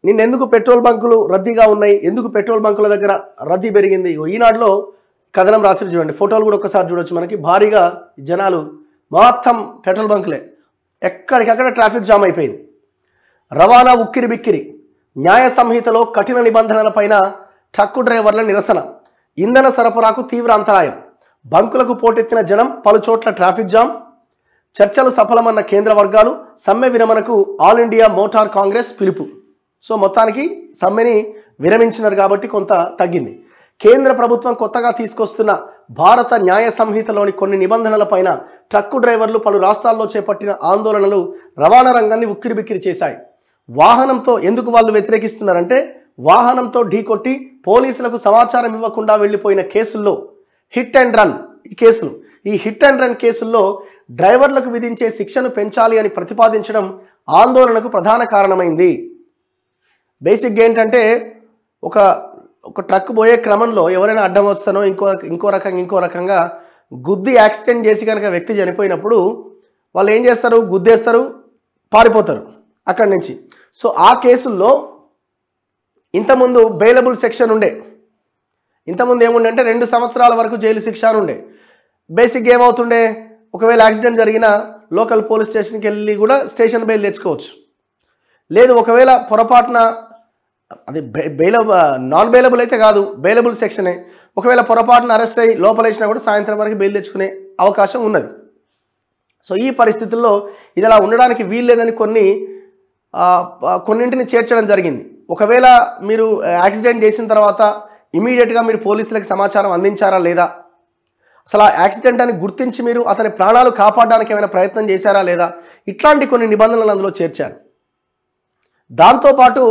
నిన్నెందుకు పెట్రోల్ బంకులు రద్దీగా ఉన్నాయి, ఎందుకు పెట్రోల్ బంకుల దగ్గర రద్దీ పెరిగింది? ఈనాడులో కథనం రాసి చూడండి, ఫోటోలు కూడా ఒక్కసారి చూడొచ్చు. మనకి భారీగా జనాలు మొత్తం పెట్రోల్ బంకులే, ఎక్కడికక్కడ ట్రాఫిక్ జామ్ అయిపోయింది. రవాణా ఉక్కిరి బిక్కిరి, న్యాయ సంహితలో కఠిన నిబంధనలపైన ట్రక్కు డ్రైవర్ల నిరసన, ఇంధన సరఫరాకు తీవ్ర అంతరాయం, బంకులకు పోటెత్తిన జనం, పలు చోట్ల ట్రాఫిక్ జామ్, చర్చలు సఫలమన్న కేంద్ర వర్గాలు, సమ్మె విరమణకు ఆల్ ఇండియా మోటార్ కాంగ్రెస్ పిలుపు. సో మొత్తానికి సమ్మెని విరమించినారు కాబట్టి కొంత తగ్గింది. కేంద్ర ప్రభుత్వం కొత్తగా తీసుకొస్తున్న భారత న్యాయ సంహితలోని కొన్ని నిబంధనలపైన ట్రక్కు డ్రైవర్లు పలు రాష్ట్రాల్లో చేపట్టిన ఆందోళనలు రవాణా రంగాన్ని ఉక్కిరిబిక్కిరి చేశాయి. వాహనంతో ఎందుకు వాళ్ళు వ్యతిరేకిస్తున్నారంటే, వాహనంతో ఢీకొట్టి పోలీసులకు సమాచారం ఇవ్వకుండా వెళ్ళిపోయిన కేసుల్లో హిట్ అండ్ రన్ కేసులు, ఈ హిట్ అండ్ రన్ కేసుల్లో డ్రైవర్లకు విధించే శిక్షను పెంచాలి అని ప్రతిపాదించడం ఆందోళనకు ప్రధాన కారణమైంది. బేసిక్గా ఏంటంటే, ఒక ట్రక్ పోయే క్రమంలో ఎవరైనా అడ్డం వస్తానో ఇంకో రకంగా గుద్ది యాక్సిడెంట్ చేసి కనుక వ్యక్తి చనిపోయినప్పుడు వాళ్ళు ఏం చేస్తారు, గుద్దేస్తారు, పారిపోతారు అక్కడి నుంచి. సో ఆ కేసుల్లో ఇంతకుముందు బెయిలబుల్ సెక్షన్ ఉండే, ఇంతకుముందు ఏముండే అంటే 2 సంవత్సరాల వరకు జైలు శిక్ష అని ఉండే. బేసిక్గా ఏమవుతుండే, ఒకవేళ యాక్సిడెంట్ జరిగినా లోకల్ పోలీస్ స్టేషన్కి వెళ్ళి కూడా స్టేషన్ బెయిల్ తెచ్చుకోవచ్చు. లేదు ఒకవేళ పొరపాటున అది నాన్ బెయిలబుల్ అయితే కాదు, బెయిలబుల్ సెక్షనే, ఒకవేళ పొరపాటున అరెస్ట్ అయ్యి లోపలేసినా కూడా సాయంత్రం వరకు బెయిల్ తెచ్చుకునే అవకాశం ఉన్నది. సో ఈ పరిస్థితుల్లో ఇది అలా ఉండడానికి వీల్లేదని కొన్నింటిని చేర్చడం జరిగింది. ఒకవేళ మీరు యాక్సిడెంట్ చేసిన తర్వాత ఇమీడియట్గా మీరు పోలీసులకు సమాచారం అందించారా లేదా, అసలు ఆ యాక్సిడెంట్ అని గుర్తించి మీరు అతని ప్రాణాలు కాపాడడానికి ఏమైనా ప్రయత్నం చేశారా లేదా, ఇట్లాంటి కొన్ని నిబంధనలు అందులో చేర్చారు. దాంతోపాటు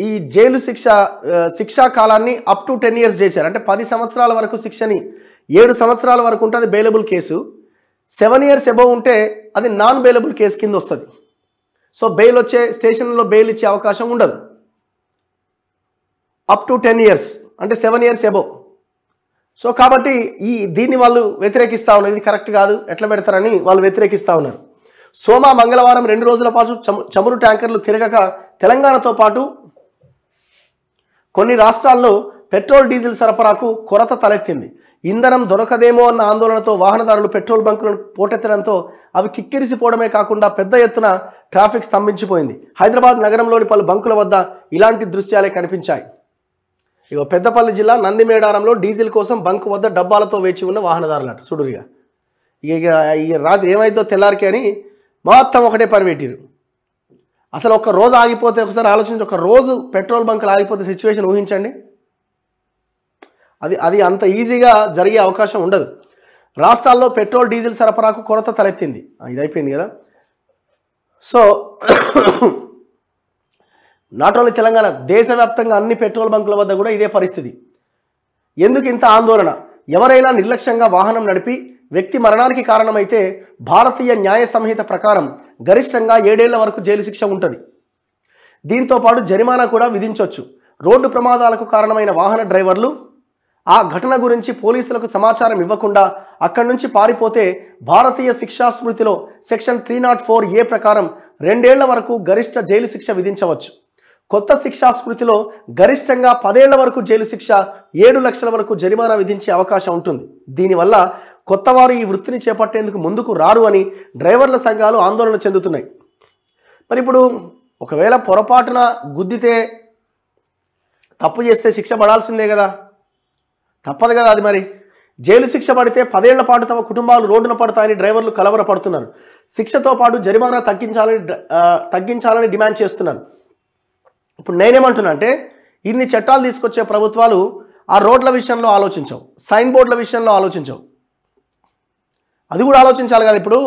ఈ జైలు శిక్షా కాలాన్ని అప్ టు 10 years చేశారు. అంటే 10 సంవత్సరాల వరకు శిక్షని 7 సంవత్సరాల వరకు ఉంటుంది బెయిలబుల్ కేసు, 7 years అబోవ్ ఉంటే అది నాన్ బెయిలబుల్ కేసు కింద వస్తుంది. సో బెయిల్ వచ్చే స్టేషన్లో బెయిల్ ఇచ్చే అవకాశం ఉండదు. అప్ టు 10 years అంటే 7 years అబోవ్. సో కాబట్టి దీన్ని వాళ్ళు వ్యతిరేకిస్తూ ఉన్నారు. ఇది కరెక్ట్ కాదు, ఎట్లా పెడతారని వాళ్ళు వ్యతిరేకిస్తూ ఉన్నారు. మంగళవారం 2 రోజుల పాటు చమురు ట్యాంకర్లు తిరగక తెలంగాణతో పాటు కొన్ని రాష్ట్రాల్లో పెట్రోల్ డీజిల్ సరఫరాకు కొరత తలెత్తింది. ఇంధనం దొరకదేమో అన్న ఆందోళనతో వాహనదారులు పెట్రోల్ బంకులను పోటెత్తడంతో అవి కిక్కిరిసిపోవడమే కాకుండా పెద్ద ఎత్తున ట్రాఫిక్ స్తంభించిపోయింది. హైదరాబాద్ నగరంలోని పలు బంకుల వద్ద ఇలాంటి దృశ్యాలే కనిపించాయి. పెద్దపల్లి జిల్లా నందిమేడారంలో డీజిల్ కోసం బంకు వద్ద డబ్బాలతో వేచి ఉన్న వాహనదారులట సుడురిగా. ఇక రాత్రి ఏమైందో తెల్లారికి అని మొత్తం ఒకటే పని పెట్టిరు. అసలు ఒక రోజు ఆగిపోతే, ఒకసారి ఆలోచించి, ఒక రోజు పెట్రోల్ బంకులు ఆగిపోతే సిచ్యువేషన్ ఊహించండి. అది అంత ఈజీగా జరిగే అవకాశం ఉండదు. రాష్ట్రాల్లో పెట్రోల్ డీజిల్ సరఫరాకు కొరత తలెత్తింది. ఇది అయిపోయింది కదా. సో నాట్ ఓన్లీ తెలంగాణ, దేశవ్యాప్తంగా అన్ని పెట్రోల్ బంకుల వద్ద కూడా ఇదే పరిస్థితి. ఎందుకు ఇంత ఆందోళన? ఎవరైనా నిర్లక్ష్యంగా వాహనం నడిపి వ్యక్తి మరణానికి కారణమైతే భారతీయ న్యాయ సంహిత ప్రకారం గరిష్టంగా 7 ఏళ్ల వరకు జైలు శిక్ష ఉంటుంది. దీంతో పాటు జరిమానా కూడా విధించవచ్చు. రోడ్డు ప్రమాదాలకు కారణమైన వాహన డ్రైవర్లు ఆ ఘటన గురించి పోలీసులకు సమాచారం ఇవ్వకుండా అక్కడి నుంచి పారిపోతే భారతీయ శిక్షా స్మృతిలో సెక్షన్ 304A ప్రకారం 2 ఏళ్ల వరకు గరిష్ట జైలు శిక్ష విధించవచ్చు. కొత్త శిక్షా స్మృతిలో గరిష్టంగా 10 ఏళ్ల వరకు జైలు శిక్ష, 7 లక్షల వరకు జరిమానా విధించే అవకాశం ఉంటుంది. దీనివల్ల కొత్తవారు ఈ వృత్తిని చేపట్టేందుకు ముందుకు రారు అని డ్రైవర్ల సంఘాలు ఆందోళన చెందుతున్నాయి. మరి ఇప్పుడు ఒకవేళ పొరపాటున గుద్దితే, తప్పు చేస్తే శిక్ష పడాల్సిందే కదా, తప్పదు కదా అది. మరి జైలు శిక్ష పడితే 10 ఏళ్ల పాటు తమ కుటుంబాలు రోడ్డున పడతాయని డ్రైవర్లు కలవరపడుతున్నారు. శిక్షతో పాటు జరిమానా తగ్గించాలని డిమాండ్ చేస్తున్నారు. ఇప్పుడు నేనేమంటున్నా అంటే, ఇన్ని చట్టాలు తీసుకొచ్చే ప్రభుత్వాలు ఆ రోడ్ల విషయంలో ఆలోచించవు, సైన్ బోర్డుల విషయంలో ఆలోచించవు. అది కూడా ఆలోచించాలి కదా. ఇప్పుడు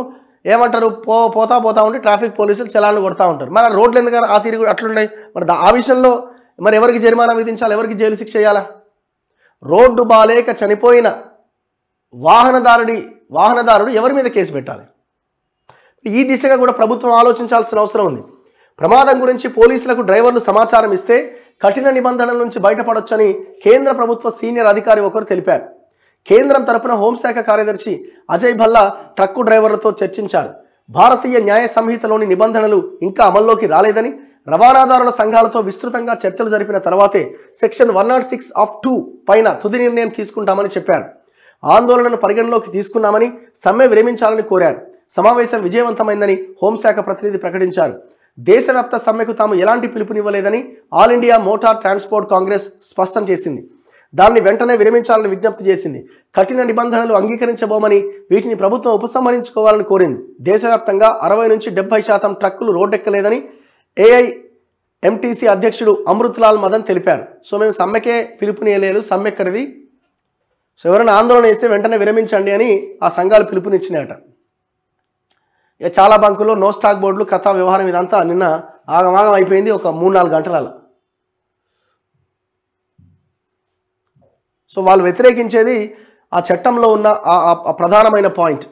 ఏమంటారు, పోతా ఉంటే ట్రాఫిక్ పోలీసులు చలాన్లు కొడతా ఉంటారు. మరి రోడ్లు ఎందుకని ఆ తిరిగి అట్లున్నాయి? మరి ఆ విషయంలో మరి ఎవరికి జరిమానా విధించాలి, ఎవరికి జైలు శిక్ష చేయాలా? రోడ్డు బాలేక చనిపోయిన వాహనదారుడు ఎవరి మీద కేసు పెట్టాలి? ఈ దిశగా కూడా ప్రభుత్వం ఆలోచించాల్సిన అవసరం ఉంది. ప్రమాదం గురించి పోలీసులకు డ్రైవర్లు సమాచారం ఇస్తే కఠిన నిబంధనల నుంచి బయటపడొచ్చని కేంద్ర ప్రభుత్వ సీనియర్ అధికారి ఒకరు తెలిపారు. కేంద్రం తరపున హోంశాఖ కార్యదర్శి అజయ్ భల్లా ట్రక్కు డ్రైవర్లతో చర్చించారు. భారతీయ న్యాయ సంహితలోని నిబంధనలు ఇంకా అమల్లోకి రాలేదని, రవాణాదారుల సంఘాలతో విస్తృతంగా చర్చలు జరిపిన తర్వాతే సెక్షన్ 106 ఆఫ్ 2 పైన తుది నిర్ణయం తీసుకుంటామని చెప్పారు. ఆందోళనను పరిగణలోకి తీసుకున్నామని, సమ్మె విరమించాలని కోరారు. సమావేశం విజయవంతమైందని హోంశాఖ ప్రతినిధి ప్రకటించారు. దేశవ్యాప్త సమ్మెకు తాము ఎలాంటి పిలుపునివ్వలేదని all India motor transport congress స్పష్టం చేసింది. దాన్ని వెంటనే విరమించాలని విజ్ఞప్తి చేసింది. కఠిన నిబంధనలు అంగీకరించబోమని, వీటిని ప్రభుత్వం ఉపసంహరించుకోవాలని కోరింది. దేశవ్యాప్తంగా 60 నుంచి 70% ట్రక్కులు రోడ్డెక్కలేదని ఏఐఎంటీసీ అధ్యక్షుడు అమృత్లాల్ మదన్ తెలిపారు. సో మేము సమ్మెకే పిలుపునియలేదు, సమ్మె ఎక్కడిది, సో ఎవరైనా ఆందోళన చేస్తే వెంటనే విరమించండి అని ఆ సంఘాలు పిలుపునిచ్చినాయట. ఇక చాలా బంకుల్లో నో స్టాక్ బోర్డులు, కథా వ్యవహారం ఇదంతా నిన్న ఆగమాగం అయిపోయింది ఒక 3-4 గంటల. సో వాళ్ళు వ్యతిరేకించేది ఆ చట్టంలో ఉన్న ఆ ప్రధానమైన పాయింట్.